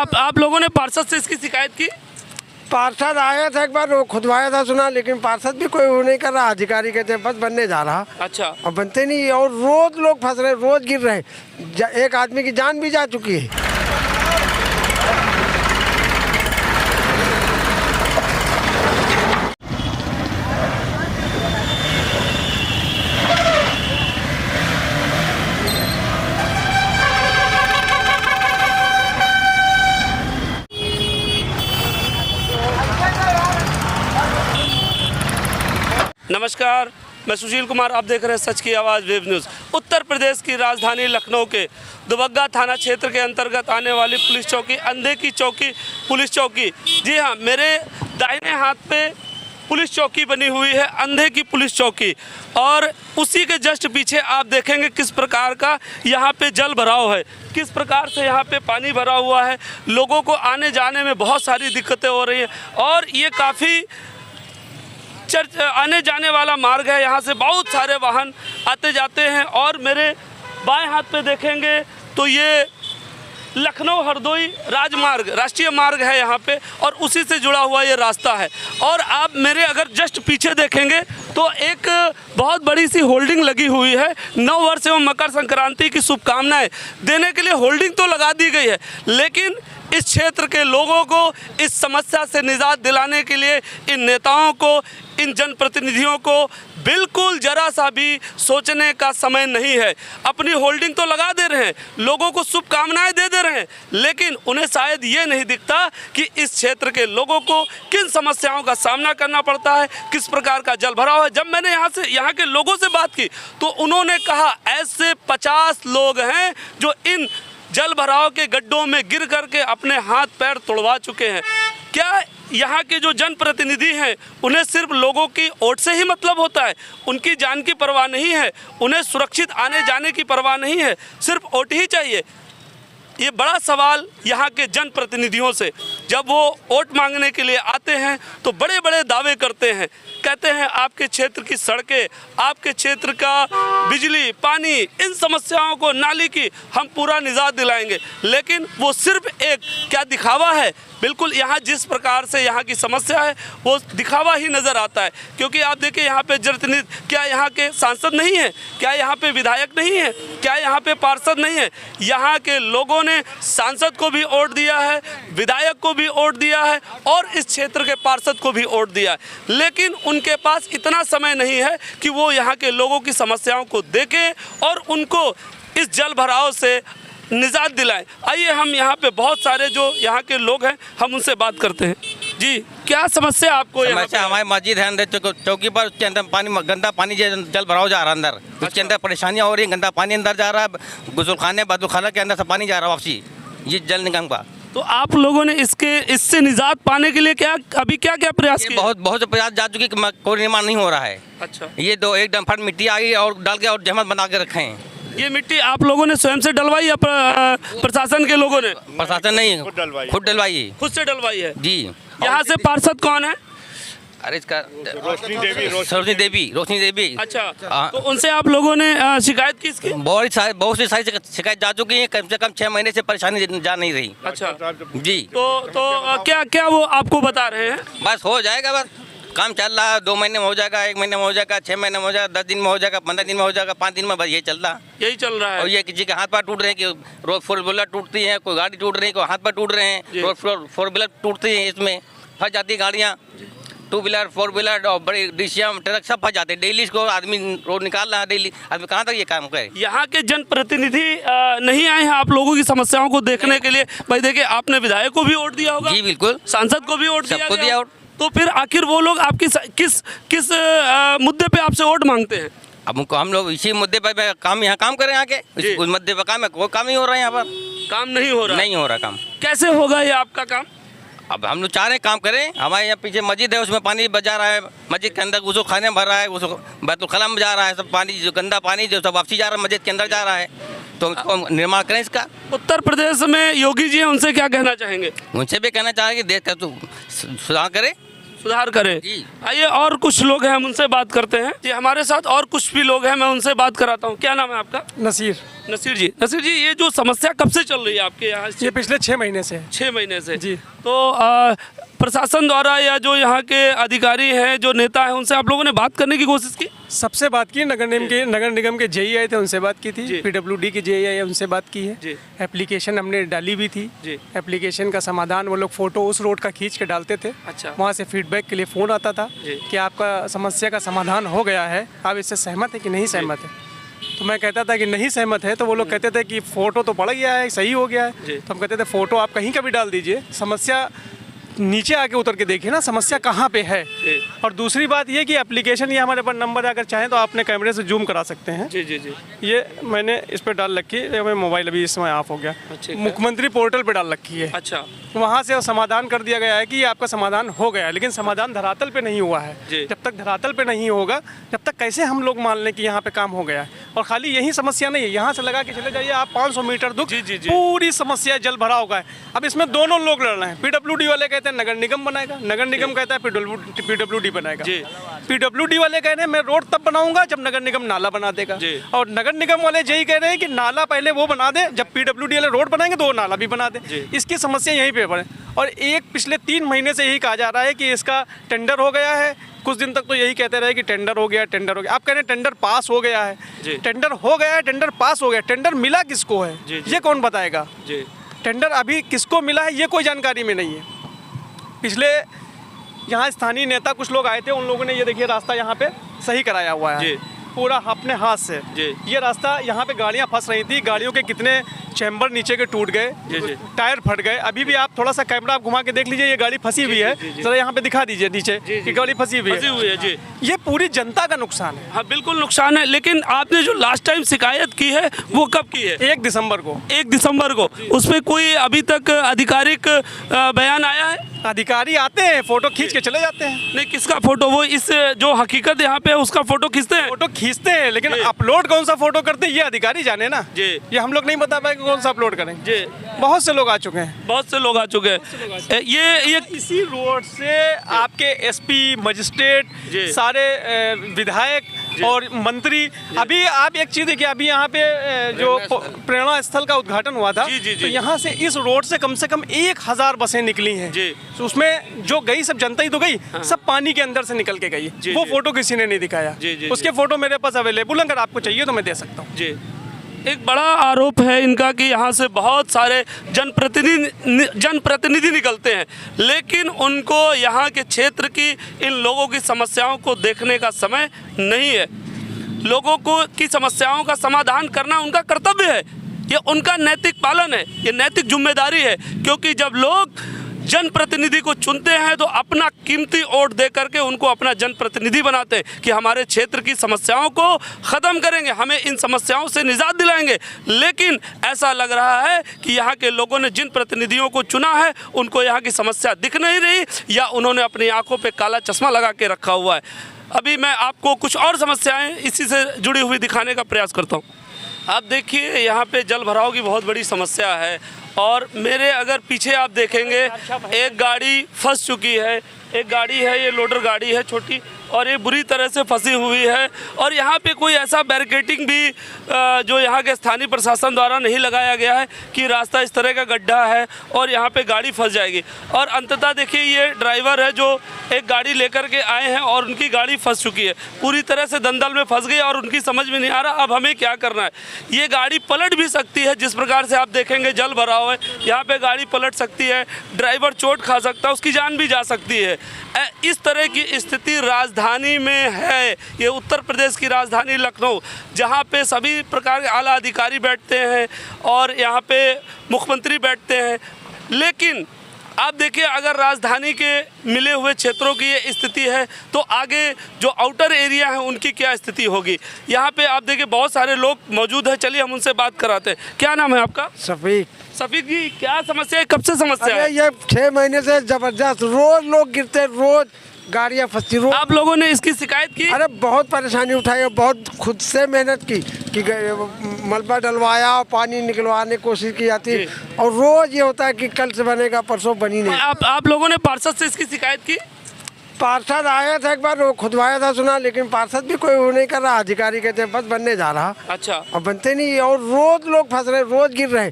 आप लोगों ने पार्षद से इसकी शिकायत की? पार्षद आया था एक बार, वो खुदवाया था सुना, लेकिन पार्षद भी कोई वो नहीं कर रहा। अधिकारी कहते हैं बस बनने जा रहा। अच्छा। और बनते नहीं, और रोज लोग फंस रहे, रोज गिर रहे। एक आदमी की जान भी जा चुकी है। नमस्कार, मैं सुशील कुमार, आप देख रहे हैं सच की आवाज़ वेब न्यूज़। उत्तर प्रदेश की राजधानी लखनऊ के दुबग्गा थाना क्षेत्र के अंतर्गत आने वाली पुलिस चौकी अंधे की चौकी पुलिस चौकी, जी हाँ, मेरे दाहिने हाथ पे पुलिस चौकी बनी हुई है, अंधे की पुलिस चौकी। और उसी के जस्ट पीछे आप देखेंगे किस प्रकार का यहाँ पे जल भराव है, किस प्रकार से यहाँ पे पानी भरा हुआ है। लोगों को आने जाने में बहुत सारी दिक्कतें हो रही हैं और ये काफ़ी आने जाने वाला मार्ग है। यहाँ से बहुत सारे वाहन आते जाते हैं। और मेरे बाएं हाथ पे देखेंगे तो ये लखनऊ हरदोई राजमार्ग, राष्ट्रीय मार्ग है यहाँ पे, और उसी से जुड़ा हुआ ये रास्ता है। और आप मेरे अगर जस्ट पीछे देखेंगे तो एक बहुत बड़ी सी होल्डिंग लगी हुई है। नव वर्ष एवं मकर संक्रांति की शुभकामनाएं देने के लिए होल्डिंग तो लगा दी गई है, लेकिन इस क्षेत्र के लोगों को इस समस्या से निजात दिलाने के लिए इन नेताओं को, इन जनप्रतिनिधियों को बिल्कुल जरा सा भी सोचने का समय नहीं है। अपनी होल्डिंग तो लगा दे रहे हैं, लोगों को शुभकामनाएं दे रहे हैं, लेकिन उन्हें शायद ये नहीं दिखता कि इस क्षेत्र के लोगों को किन समस्याओं का सामना करना पड़ता है, किस प्रकार का जल भराव है। जब मैंने यहाँ के लोगों से बात की तो उन्होंने कहा ऐसे 50 लोग हैं जो इन जल भराव के गड्ढों में गिर करके अपने हाथ पैर तोड़वा चुके हैं। क्या यहाँ के जो जनप्रतिनिधि हैं उन्हें सिर्फ लोगों की वोट से ही मतलब होता है? उनकी जान की परवाह नहीं है, उन्हें सुरक्षित आने जाने की परवाह नहीं है, सिर्फ वोट ही चाहिए? ये बड़ा सवाल यहाँ के जनप्रतिनिधियों से। जब वो वोट मांगने के लिए आते हैं तो बड़े बड़े दावे करते हैं, कहते हैं आपके क्षेत्र की सड़कें, आपके क्षेत्र का बिजली, पानी, इन समस्याओं को, नाली की हम पूरा निजात दिलाएंगे। लेकिन वो सिर्फ एक क्या दिखावा है। बिल्कुल यहाँ जिस प्रकार से यहाँ की समस्या है वो दिखावा ही नज़र आता है। क्योंकि आप देखिए यहाँ पे जनप्रतिनिधि, क्या यहाँ के सांसद नहीं है? क्या यहाँ पे विधायक नहीं है? क्या यहाँ पे पार्षद नहीं है? यहाँ के लोगों ने सांसद को भी वोट दिया है, विधायक को भी वोट दिया है और इस क्षेत्र के पार्षद को भी वोट दिया है, लेकिन उनके पास इतना समय नहीं है कि वो यहाँ के लोगों की समस्याओं को देखें और उनको इस जल भराव से निजात दिलाएं। आइए हम यहाँ पे बहुत सारे जो यहाँ के लोग हैं हम उनसे बात करते हैं। जी, क्या समस्या आपको? समस्या हमारी मस्जिद है अंदर चौकी पर, उसके अंदर पानी, गंदा पानी जल भराव जा रहा है अंदर। अच्छा। उसके अंदर परेशानियाँ हो रही है, गंदा पानी अंदर जा रहा है, गुसलखाने बादुलखाना के अंदर से पानी जा रहा है वापसी, ये जल निगम का। तो आप लोगों ने इससे निजात पाने के लिए अभी क्या प्रयास किए? बहुत से प्रयास जा चुके, कोई निर्माण नहीं हो रहा है। अच्छा। ये एक डंफर मिट्टी आई और डाल के और जहमत बना के रखे हैं। ये मिट्टी आप लोगों ने स्वयं से डलवाई या प्रशासन के लोगों ने? प्रशासन नहीं, खुद डलवाई, खुद से डलवाई है जी। यहाँ से पार्षद कौन है? अरे इसका रोशनी देवी। अच्छा, तो उनसे आप लोगों ने शिकायत की इसकी? बहुत सी सारी शिकायत जा चुकी है, कम से कम 6 महीने से परेशानी जा नहीं रही। अच्छा जी। तो क्या वो आपको बता रहे हैं? बस हो जाएगा, बस काम चल रहा है, 2 महीने में हो जाएगा, 1 महीने में हो जाएगा, 6 महीने में हो जाएगा, 10 दिन में हो जाएगा, 15 दिन में हो जाएगा, 5 दिन में, बस यही चल रहा है। और ये किसी के हाथ पैर टूट रहे हैं, कि रोड 4 व्हीलर टूटती है, कोई गाड़ी टूट रही है, कोई हाथ पैर टूट रहे हैं, रोड 4 व्हीलर टूटती है, इसमें फंस जाती गाड़ियाँ, 2 व्हीलर 4 व्हीलर और बड़ी डीसीएम ट्रक सब फंस जाते हैं। डेली इसको आदमी रोड निकाल रहा है, डेली आदमी कहाँ तक ये काम करे? यहाँ के जनप्रतिनिधि नहीं आए हैं आप लोगों की समस्याओं को देखने के लिए? भाई देखिए, आपने विधायक को भी वोट दिया होगा। जी बिल्कुल, सांसद को भी वोट दिया। तो फिर आखिर वो लोग आपकी किस मुद्दे पे आपसे वोट मांगते हैं? अब हम लोग इसी मुद्दे पर काम करें आके, उस मुद्दे पर काम है, कोई काम नहीं हो रहा है यहाँ पर। काम नहीं हो रहा काम। कैसे होगा ये आपका काम? अब हम लोग चाह रहे हैं काम करें। हमारे यहाँ पीछे मस्जिद है, उसमें पानी बजा रहा है, मस्जिद के अंदर गुसो खाने भर रहा है, गुसो बैतुलखला में जा रहा है, सब पानी जो गंदा पानी जो सब वापसी जा रहा है, मस्जिद के अंदर जा रहा है। तो उसको निर्माण करें इसका। उत्तर प्रदेश में योगी जी हैं, उनसे क्या कहना चाहेंगे? उनसे भी कहना चाहेंगे देश का तो सुधार करे। आइए और कुछ लोग हैं, हम उनसे बात करते हैं। जी, हमारे साथ और कुछ भी लोग हैं, मैं उनसे बात कराता हूँ। क्या नाम है आपका? नसीर। नसीर जी ये जो समस्या कब से चल रही है आपके यहाँ? ये पिछले 6 महीने से है। 6 महीने से जी। तो प्रशासन द्वारा या जो यहाँ के अधिकारी हैं, जो नेता हैं, उनसे आप लोगों ने बात करने की कोशिश की? सबसे बात की, नगर निगम के जेई आए थे, उनसे बात की थी। पीडब्ल्यूडी के जेई आए, उनसे बात की है। एप्लीकेशन हमने डाली भी थी। एप्लीकेशन का समाधान वो लोग फोटो उस रोड का खींच के डालते थे। अच्छा। वहाँ से फीडबैक के लिए फ़ोन आता था कि आपका समस्या का समाधान हो गया है, आप इससे सहमत है कि नहीं सहमत है। तो मैं कहता था कि नहीं सहमत है, तो वो लोग कहते थे कि फ़ोटो तो पड़ गया है, सही हो गया है। तो हम कहते थे फ़ोटो आप कहीं का भी डाल दीजिए, समस्या नीचे आके उतर के देखिए ना समस्या कहाँ पे है। और दूसरी बात ये कि एप्लीकेशन ये हमारे पास नंबर है, अगर चाहें तो आपने कैमरे से जूम करा सकते हैं। जी। ये मैंने इस पे डाल रखी है, मेरा मोबाइल अभी इस समय ऑफ हो गया। मुख्यमंत्री पोर्टल पे डाल रखी है। अच्छा। वहाँ से समाधान कर दिया गया है कि ये आपका समाधान हो गया है, लेकिन समाधान धरातल पे नहीं हुआ है। जब तक धरातल पे नहीं होगा, जब तक कैसे हम लोग मान लें कि यहाँ पे काम हो गया है। और खाली यही समस्या नहीं है, यहाँ से लगा के चले जाइए आप 500 मीटर दूर, पूरी समस्या जल भराव का है। अब इसमें दोनों लोग लड़ रहे हैं। पीडब्ल्यूडी वाले कहते हैं नगर निगम बनाएगा, नगर निगम कहता है पीडब्ल्यूडी बनाएगा। पीडब्ल्यूडी वाले कह रहे हैं मैं रोड तब बनाऊंगा जब नगर निगम नाला बना देगा, और नगर निगम वाले यही कह रहे हैं कि नाला पहले वो बना दे, जब पीडब्ल्यूडी वाले रोड बनाएंगे तो वो नाला भी बना दे। इसकी समस्या यहीं पे है। और पिछले 3 महीने से यही कहा जा रहा है कि इसका टेंडर हो गया है। कुछ दिन तक तो यही कहते रहे कि टेंडर हो गया। आप कह रहे हैं टेंडर पास हो गया है। टेंडर हो गया है, टेंडर पास हो गया, टेंडर मिला किसको है ये कौन बताएगा? टेंडर अभी किसको मिला है ये कोई जानकारी में नहीं है। पिछले यहाँ स्थानीय नेता कुछ लोग आए थे, उन लोगों ने ये देखिए रास्ता यहाँ पे सही कराया हुआ है पूरा अपने हाथ से। ये रास्ता यहाँ पे गाड़ियाँ फंस रही थी, गाड़ियों के कितने चैम्बर नीचे के टूट गए, टायर फट गए। अभी भी आप थोड़ा सा कैमरा आप घुमा के देख लीजिए, ये गाड़ी फंसी हुई है। जरा यहाँ पे दिखा दीजिए नीचे कि गाड़ी फंसी हुई है। ये पूरी जनता का नुकसान है। हाँ बिल्कुल नुकसान है। लेकिन आपने जो लास्ट टाइम शिकायत की है वो कब की है? 1 दिसंबर को। 1 दिसंबर को। उस पर कोई अभी तक आधिकारिक बयान आया है? अधिकारी आते हैं, फोटो खींच के चले जाते हैं। नहीं, किसका फोटो? वो इस जो हकीकत यहाँ पे है उसका फोटो खींचते हैं? फोटो खींचते हैं, लेकिन अपलोड कौन सा फोटो करते हैं ये अधिकारी जाने ना। ये हम लोग नहीं बता पाए कौन सा अपलोड करें। बहुत से लोग आ चुके हैं, बहुत से लोग आ चुके हैं। ये इसी रोड से आपके एसपी, मजिस्ट्रेट, सारे विधायक और मंत्री। अभी आप एक चीज देखिए, अभी यहाँ पे जो प्रेरणा स्थल का उद्घाटन हुआ था, तो यहाँ से इस रोड से कम 1000 बसें निकली हैं। तो उसमें जो गई सब जनता ही तो गई, सब पानी के अंदर से निकल के गई। वो फोटो किसी ने नहीं दिखाया। उसके फोटो मेरे पास अवेलेबल, अगर आपको चाहिए तो मैं दे सकता हूँ। एक बड़ा आरोप है इनका कि यहाँ से बहुत सारे जनप्रतिनिधि निकलते हैं, लेकिन उनको यहाँ के क्षेत्र की इन लोगों की समस्याओं को देखने का समय नहीं है। लोगों की समस्याओं का समाधान करना उनका कर्तव्य है, ये उनका नैतिक पालन है, ये नैतिक जिम्मेदारी है। क्योंकि जब लोग जनप्रतिनिधि को चुनते हैं तो अपना कीमती वोट दे करके उनको अपना जनप्रतिनिधि बनाते हैं कि हमारे क्षेत्र की समस्याओं को ख़त्म करेंगे, हमें इन समस्याओं से निजात दिलाएंगे। लेकिन ऐसा लग रहा है कि यहाँ के लोगों ने जिन प्रतिनिधियों को चुना है उनको यहाँ की समस्या दिख नहीं रही, या उन्होंने अपनी आंखों पे काला चश्मा लगा के रखा हुआ है। अभी मैं आपको कुछ और समस्याएँ इसी से जुड़ी हुई दिखाने का प्रयास करता हूँ। आप देखिए यहाँ पे जल भराव की बहुत बड़ी समस्या है, और मेरे अगर पीछे आप देखेंगे एक गाड़ी फंस चुकी है। एक गाड़ी है, ये लोडर गाड़ी है छोटी, और ये बुरी तरह से फंसी हुई है। और यहाँ पे कोई ऐसा बैरिकेडिंग भी जो यहाँ के स्थानीय प्रशासन द्वारा नहीं लगाया गया है कि रास्ता इस तरह का गड्ढा है और यहाँ पे गाड़ी फंस जाएगी। और अंततः देखिए ये ड्राइवर है जो एक गाड़ी लेकर के आए हैं और उनकी गाड़ी फंस चुकी है, पूरी तरह से दलदल में फंस गई और उनकी समझ में नहीं आ रहा अब हमें क्या करना है। ये गाड़ी पलट भी सकती है, जिस प्रकार से आप देखेंगे जल भरा हुआ है, यहाँ पर गाड़ी पलट सकती है, ड्राइवर चोट खा सकता है, उसकी जान भी जा सकती है। इस तरह की स्थिति राजधानी में है। ये उत्तर प्रदेश की राजधानी लखनऊ, जहाँ पे सभी प्रकार के आला अधिकारी बैठते हैं और यहाँ पे मुख्यमंत्री बैठते हैं। लेकिन आप देखिए अगर राजधानी के मिले हुए क्षेत्रों की ये स्थिति है तो आगे जो आउटर एरिया है उनकी क्या स्थिति होगी। यहाँ पे आप देखिए बहुत सारे लोग मौजूद हैं, चलिए हम उनसे बात कराते हैं। क्या नाम है आपका? सफीक जी, क्या समस्या है, कब से समस्या है? ये 6 महीने से जबरदस्त, रोज लोग गिरते, रोज गाड़ियाँ फंसती। रोज आप लोगों ने इसकी शिकायत की? अरे बहुत परेशानी उठाई, बहुत खुद से मेहनत की कि मलबा डलवाया और पानी निकलवाने की कोशिश की जाती, और रोज ये होता है कि कल से बनेगा, परसों बनी नहीं। आप लोगों ने पार्षद से इसकी शिकायत की? पार्षद आया था एक बार, वो खुदवाया था सुना, लेकिन पार्षद भी कोई वो नहीं कर रहा। अधिकारी कहते बस बनने जा रहा। अच्छा। और बनते नहीं, और रोज लोग फंस रहे, रोज गिर रहे।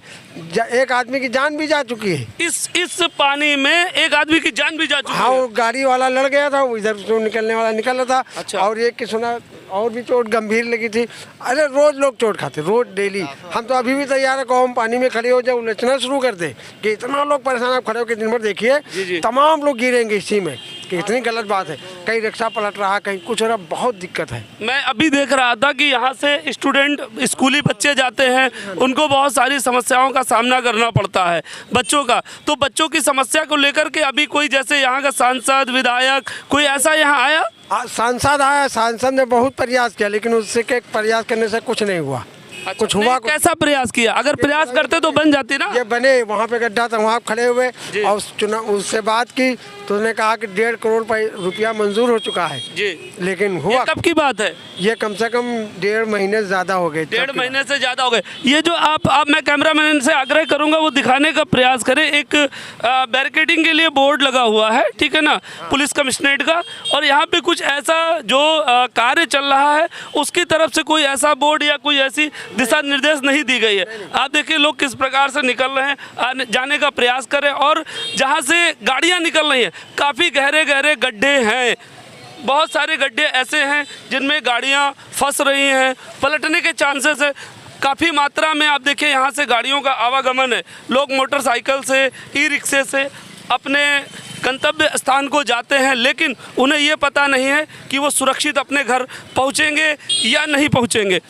एक आदमी की जान भी जा चुकी है इस पानी में, एक आदमी की जान भी जा चुकी है। हाँ, वो गाड़ी वाला लड़ गया था, वो इधर से निकलने वाला निकल रहा था। अच्छा। और एक की सुना और भी चोट गंभीर लगी थी। अरे रोज लोग चोट खाते, रोज डेली। हम तो अभी भी तैयार है, कौन पानी में खड़े हो जाए उलझना शुरू कर दे कि इतना लोग परेशान। आप खड़े होकर दिन भर देखिए, तमाम लोग गिरेंगे इसी में, कि इतनी गलत बात है। कहीं रिक्शा पलट रहा, कहीं कुछ हो रहा, बहुत दिक्कत है। मैं अभी देख रहा था कि यहाँ से स्टूडेंट, स्कूली बच्चे जाते हैं, उनको बहुत सारी समस्याओं का सामना करना पड़ता है बच्चों का। तो बच्चों की समस्या को लेकर के अभी कोई, जैसे यहाँ का सांसद, विधायक, कोई ऐसा यहाँ आया? सांसद आया, सांसद ने बहुत प्रयास किया, लेकिन उससे के प्रयास करने से कुछ नहीं हुआ। अच्छा, कुछ हुआ? कैसा प्रयास किया? अगर प्रयास करते तो बन जाती ना। ये बने, वहाँ पे गड्ढा था, वहाँ खड़े हुए और चुनाव उससे बात की तो उसने कहा कि 1.5 करोड़ रुपया मंजूर हो चुका है जी, लेकिन हुआ। ये कब की बात है? ये कम से कम 1.5 महीने से ज़्यादा हो गए। 1.5 महीने से ज़्यादा हो गए। ये जो आप मैं कैमरामैन से आग्रह करूंगा वो दिखाने का प्रयास करें। एक बैरिकेडिंग के लिए बोर्ड लगा हुआ है, ठीक है ना, पुलिस कमिश्नरेट का, और यहाँ पे कुछ ऐसा जो कार्य चल रहा है उसकी तरफ से कोई ऐसा बोर्ड या कोई ऐसी दिशा निर्देश नहीं दी गई है। आप देखिए लोग किस प्रकार से निकल रहे हैं, जाने का प्रयास करें, और जहाँ से गाड़ियाँ निकल रही हैं काफ़ी गहरे गहरे गड्ढे हैं। बहुत सारे गड्ढे ऐसे हैं जिनमें गाड़ियाँ फंस रही हैं, पलटने के चांसेस है काफ़ी मात्रा में। आप देखिए यहाँ से गाड़ियों का आवागमन है, लोग मोटरसाइकिल से, ई रिक्शे से अपने गंतव्य स्थान को जाते हैं, लेकिन उन्हें ये पता नहीं है कि वो सुरक्षित अपने घर पहुँचेंगे या नहीं पहुँचेंगे।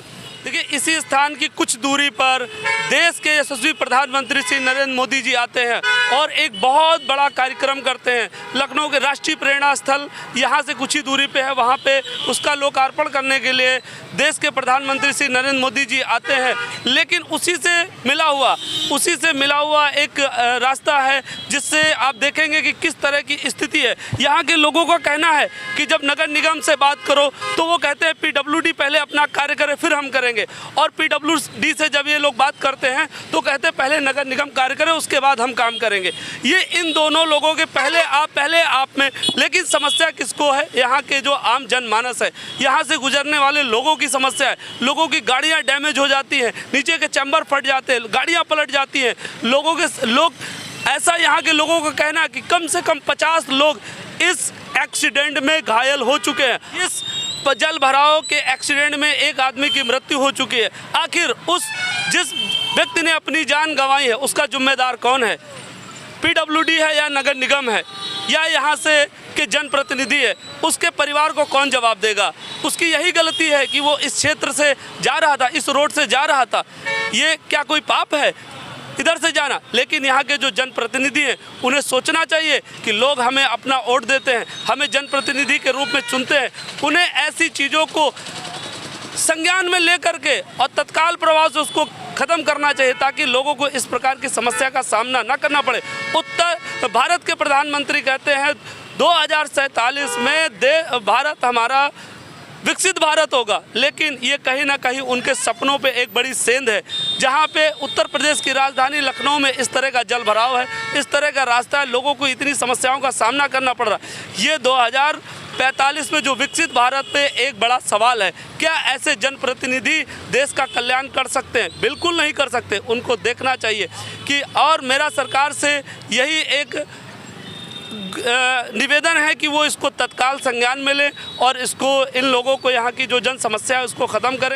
देखिए इसी स्थान की कुछ दूरी पर देश के यशस्वी प्रधानमंत्री श्री नरेंद्र मोदी जी आते हैं और एक बहुत बड़ा कार्यक्रम करते हैं। लखनऊ के राष्ट्रीय प्रेरणा स्थल यहाँ से कुछ ही दूरी पे है, वहाँ पे उसका लोकार्पण करने के लिए देश के प्रधानमंत्री श्री नरेंद्र मोदी जी आते हैं। लेकिन उसी से मिला हुआ एक रास्ता है जिससे आप देखेंगे कि किस तरह की स्थिति है। यहाँ के लोगों का कहना है कि जब नगर निगम से बात करो तो वो कहते हैं PWD पहले अपना कार्य करे फिर हम करेंगे, और PWD से जब ये लोग बात करते हैं तो कहते हैं पहले नगर निगम कार्य करे उसके बाद हम काम करेंगे। ये इन दोनों लोगों के पहले आप में। लेकिन समस्या किसको है? यहाँ के जो आम जनमानस है, यहाँ से गुजरने वाले लोगों की समस्या है। लोगों की गाड़ियाँ डैमेज हो जाती हैं, नीचे के चैम्बर फट जाते हैं, गाड़ियाँ पलट जाती हैं। ऐसा यहाँ के लोगों का कहना है कि कम से कम 50 लोग इस एक्सीडेंट में घायल हो चुके हैं। इस जल भराव के एक्सीडेंट में एक आदमी की मृत्यु हो चुकी है। आखिर जिस व्यक्ति ने अपनी जान गंवाई है उसका जिम्मेदार कौन है? PWD है या नगर निगम है या यहाँ से के जनप्रतिनिधि है? उसके परिवार को कौन जवाब देगा? उसकी यही गलती है कि वो इस क्षेत्र से जा रहा था, इस रोड से जा रहा था। ये क्या कोई पाप है इधर से जाना? लेकिन यहाँ के जो जनप्रतिनिधि हैं उन्हें सोचना चाहिए कि लोग हमें अपना वोट देते हैं, हमें जनप्रतिनिधि के रूप में चुनते हैं, उन्हें ऐसी चीज़ों को संज्ञान में लेकर के और तत्काल प्रभाव से उसको ख़त्म करना चाहिए ताकि लोगों को इस प्रकार की समस्या का सामना न करना पड़े। उत्तर भारत के प्रधानमंत्री कहते हैं 2047 में भारत हमारा विकसित भारत होगा, लेकिन ये कहीं ना कहीं उनके सपनों पे एक बड़ी सेंध है। जहाँ पे उत्तर प्रदेश की राजधानी लखनऊ में इस तरह का जल भराव है, इस तरह का रास्ता है, लोगों को इतनी समस्याओं का सामना करना पड़ रहा है। ये 2045 में जो विकसित भारत पे एक बड़ा सवाल है, क्या ऐसे जनप्रतिनिधि देश का कल्याण कर सकते हैं? बिल्कुल नहीं कर सकते। उनको देखना चाहिए कि, और मेरा सरकार से यही एक निवेदन है कि वो इसको तत्काल संज्ञान में लें और इसको, इन लोगों को, यहाँ की जो जन समस्या है उसको ख़त्म करें।